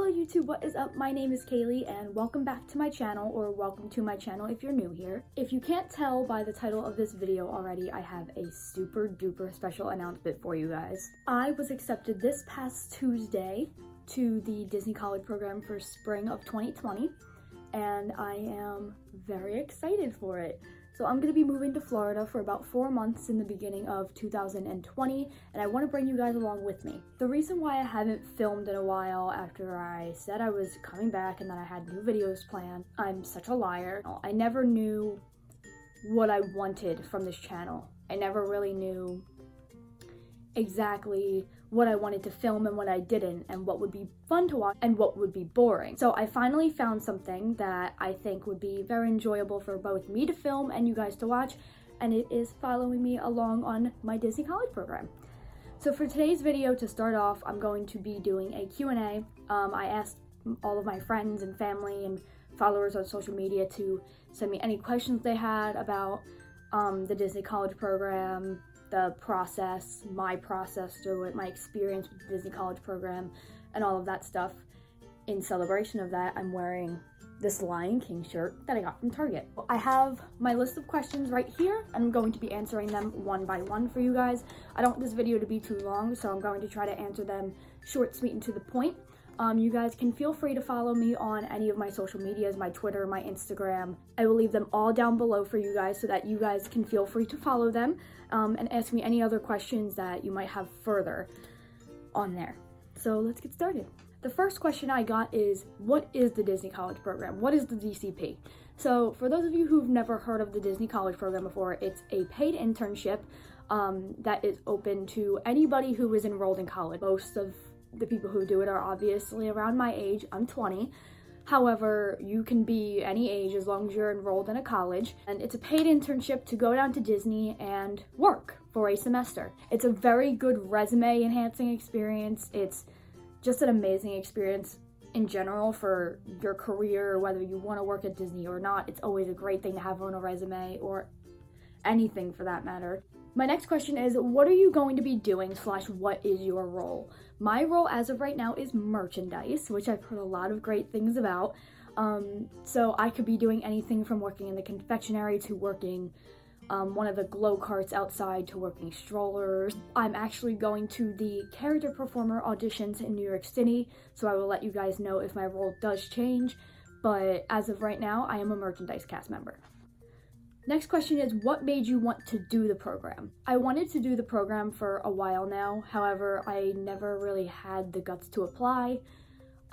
Hello YouTube, what is up? My name is Kaylee and welcome back to my channel, or welcome to my channel if you're new here. If you can't tell by the title of this video already, I have a super duper special announcement for you guys. I was accepted this past Tuesday to the Disney College program for spring of 2020 and I am very excited for it. So I'm going to be moving to Florida for about 4 months in the beginning of 2020, and I want to bring you guys along with me. The reason why I haven't filmed in a while after I said I was coming back and that I had new videos planned, I'm such a liar. I never knew what I wanted from this channel. I never really knew exactly what I wanted to film and what I didn't, and what would be fun to watch and what would be boring. So I finally found something that I think would be very enjoyable for both me to film and you guys to watch, and it is following me along on my Disney College program. So for today's video, to start off, I'm going to be doing a Q&A. I asked all of my friends and family and followers on social media to send me any questions they had about the Disney College program, the process, my process through it, my experience with the Disney College program, and all of that stuff. In celebration of that, I'm wearing this Lion King shirt that I got from Target. I have my list of questions right here, and I'm going to be answering them one by one for you guys. I don't want this video to be too long, so I'm going to try to answer them short, sweet, and to the point. You guys can feel free to follow me on any of my social medias, my Twitter, my Instagram. I will leave them all down below for you guys so that you guys can feel free to follow them and ask me any other questions that you might have further on there. So let's get started. The first question I got is, what is the Disney College program? What is the DCP? So for those of you who've never heard of the Disney College program before, it's a paid internship that is open to anybody who is enrolled in college. Most of the people who do it are obviously around my age. I'm 20. However, you can be any age as long as you're enrolled in a college, and it's a paid internship to go down to Disney and work for a semester. It's a very good resume enhancing experience. It's just an amazing experience in general for your career, whether you want to work at Disney or not. It's always a great thing to have on a resume, or anything for that matter. My next question is, what are you going to be doing / what is your role? My role as of right now is merchandise, which I've heard a lot of great things about. So I could be doing anything from working in the confectionery to working one of the glow carts outside to working strollers. I'm actually going to the character performer auditions in New York City, so I will let you guys know if my role does change, but as of right now, I am a merchandise cast member. Next question is, what made you want to do the program? I wanted to do the program for a while now, however, I never really had the guts to apply.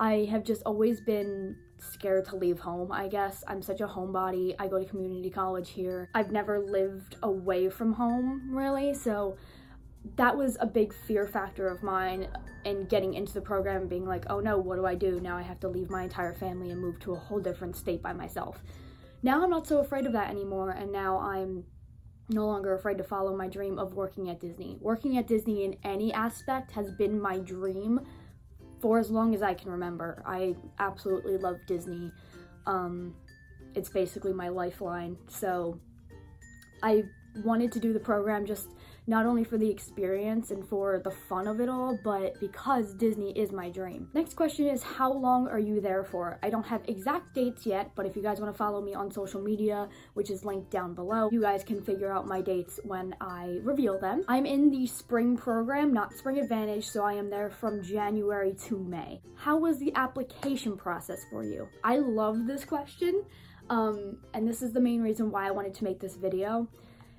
I have just always been scared to leave home, I guess. I'm such a homebody. I go to community college here. I've never lived away from home, really, so that was a big fear factor of mine in getting into the program, being like, oh no, what do I do? Now I have to leave my entire family and move to a whole different state by myself. Now I'm not so afraid of that anymore, and now I'm no longer afraid to follow my dream of working at Disney. Working at Disney in any aspect has been my dream for as long as I can remember. I absolutely love Disney. It's basically my lifeline, so I wanted to do the program just not only for the experience and for the fun of it all, but because Disney is my dream. Next question is, how long are you there for? I don't have exact dates yet, but if you guys want to follow me on social media, which is linked down below, you guys can figure out my dates when I reveal them. I'm in the spring program, not Spring Advantage, so I am there from January to May. How was the application process for you? I love this question, and this is the main reason why I wanted to make this video,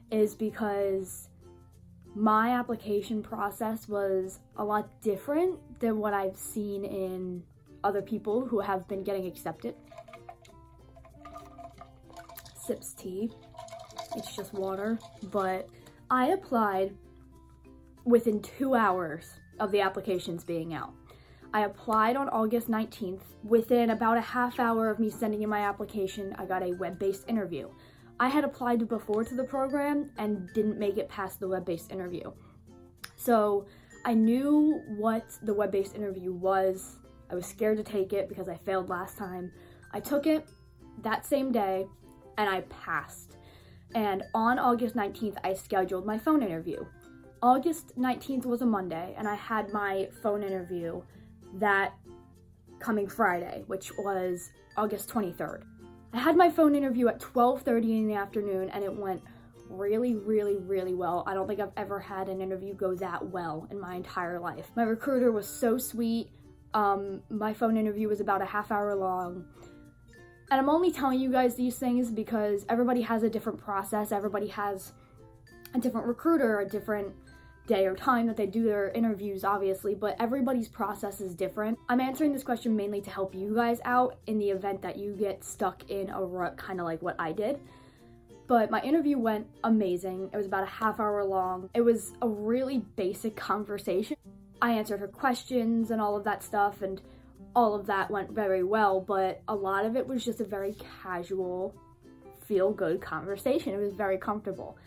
is because my application process was a lot different than what I've seen in other people who have been getting accepted. Sips tea. It's just water. But I applied within 2 hours of the applications being out. I applied on August 19th. Within about a half hour of me sending in my application, I got a web-based interview. I had applied before to the program and didn't make it past the web-based interview. So I knew what the web-based interview was. I was scared to take it because I failed last time. I took it that same day and I passed. And on August 19th, I scheduled my phone interview. August 19th was a Monday, and I had my phone interview that coming Friday, which was August 23rd. I had my phone interview at 12:30 in the afternoon, and it went really, really, really well. I don't think I've ever had an interview go that well in my entire life. My recruiter was so sweet. My phone interview was about a half hour long. And I'm only telling you guys these things because everybody has a different process. Everybody has a different recruiter, a different day or time that they do their interviews, obviously, but everybody's process is different. I'm answering this question mainly to help you guys out in the event that you get stuck in a rut, kind of like what I did. But my interview went amazing. It was about a half hour long. It was a really basic conversation. I answered her questions and all of that stuff, and all of that went very well, but a lot of it was just a very casual, feel-good conversation. It was very comfortable.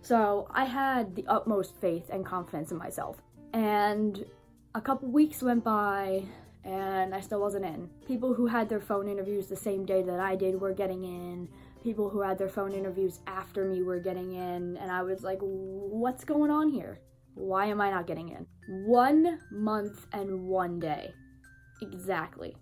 So I had the utmost faith and confidence in myself. And a couple weeks went by, and I still wasn't in. People who had their phone interviews the same day that I did were getting in. People who had their phone interviews after me were getting in, and I was like, what's going on here? Why am I not getting in? 1 month and 1 day, exactly,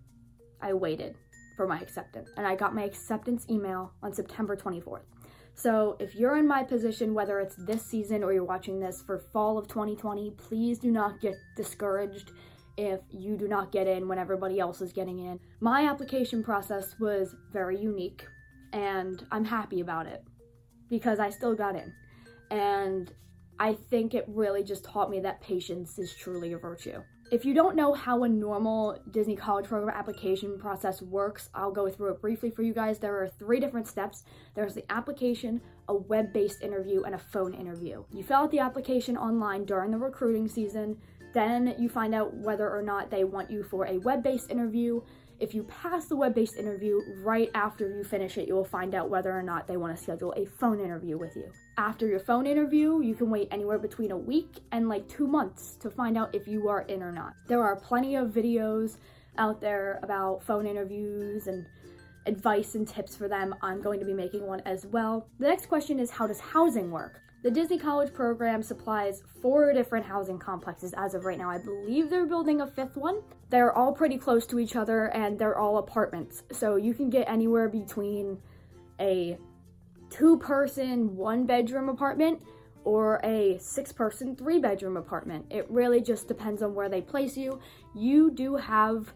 I waited for my acceptance, and I got my acceptance email on September 24th. So if you're in my position, whether it's this season or you're watching this for fall of 2020, please do not get discouraged if you do not get in when everybody else is getting in. My application process was very unique, and I'm happy about it because I still got in. And I think it really just taught me that patience is truly a virtue. If you don't know how a normal Disney College Program application process works, I'll go through it briefly for you guys. There are 3 different steps. There's the application, a web-based interview, and a phone interview. You fill out the application online during the recruiting season, then you find out whether or not they want you for a web-based interview. If you pass the web-based interview, right after you finish it, you will find out whether or not they want to schedule a phone interview with you. After your phone interview, you can wait anywhere between a week and like 2 months to find out if you are in or not. There are plenty of videos out there about phone interviews and advice and tips for them. I'm going to be making one as well. The next question is, how does housing work? The Disney College Program supplies 4 different housing complexes as of right now. I believe they're building a 5th one. They're all pretty close to each other, and they're all apartments. So you can get anywhere between a 2-person, 1-bedroom apartment or a 6-person, 3-bedroom apartment. It really just depends on where they place you. You do have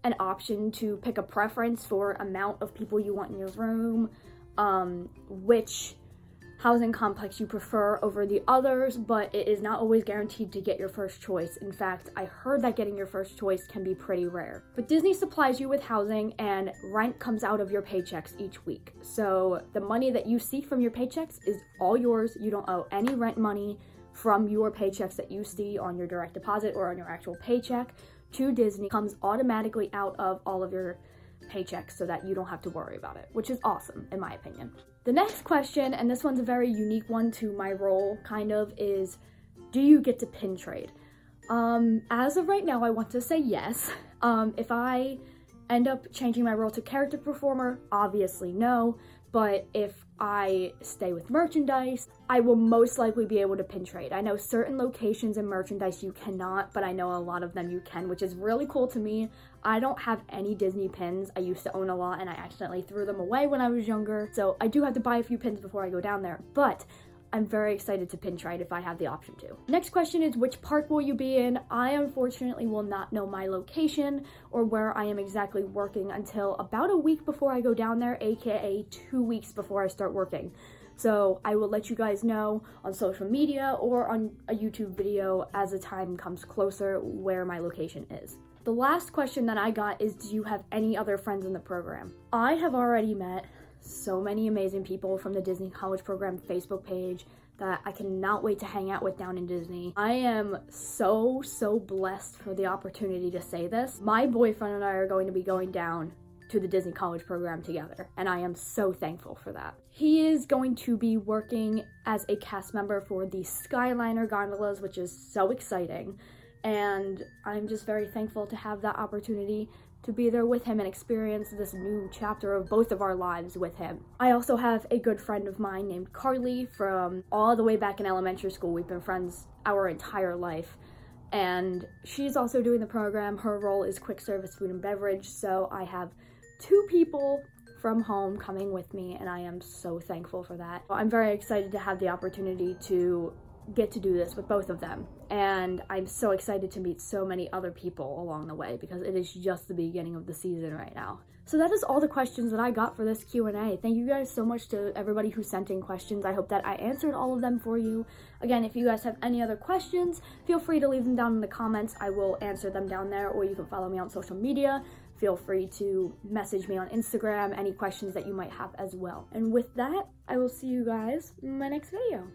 an option to pick a preference for amount of people you want in your room, which housing complex you prefer over the others, but it is not always guaranteed to get your first choice. In fact, I heard that getting your first choice can be pretty rare. But Disney supplies you with housing, and rent comes out of your paychecks each week. So the money that you see from your paychecks is all yours. You don't owe any rent money from your paychecks that you see on your direct deposit or on your actual paycheck to Disney. It comes automatically out of all of your paychecks so that you don't have to worry about it, which is awesome in my opinion. The next question, and this one's a very unique one to my role, kind of, is do you get to pin trade? As of right now, I want to say yes. If I end up changing my role to character performer, obviously no, but if I stay with merchandise, I will most likely be able to pin trade. I know certain locations in merchandise you cannot, but I know a lot of them you can, which is really cool to me. I don't have any Disney pins. I used to own a lot and I accidentally threw them away when I was younger, so I do have to buy a few pins before I go down there, but I'm very excited to pin trade if I have the option to. Next question is, which park will you be in? I unfortunately will not know my location or where I am exactly working until about a week before I go down there, aka 2 weeks before I start working. So I will let you guys know on social media or on a YouTube video as the time comes closer where my location is. The last question that I got is, do you have any other friends in the program? I have already met so many amazing people from the Disney College Program Facebook page that I cannot wait to hang out with down in Disney. I am so blessed for the opportunity to say this. My boyfriend and I are going to be going down to the Disney College Program together, and I am so thankful for that. He is going to be working as a cast member for the Skyliner gondolas, which is so exciting, and I'm just very thankful to have that opportunity to be there with him and experience this new chapter of both of our lives with him. I also have a good friend of mine named Carly from all the way back in elementary school. We've been friends our entire life. and she's also doing the program. Her role is quick service food and beverage, so I have 2 people from home coming with me, and I am so thankful for that. I'm very excited to have the opportunity to get to do this with both of them, and I'm so excited to meet so many other people along the way because it is just the beginning of the season right now. So that is all the questions that I got for this Q&A. Thank you guys so much to everybody who sent in questions. I hope that I answered all of them for you. Again, if you guys have any other questions, feel free to leave them down in the comments. I will answer them down there, or you can follow me on social media. Feel free to message me on Instagram, any questions that you might have as well. And with that, I will see you guys in my next video.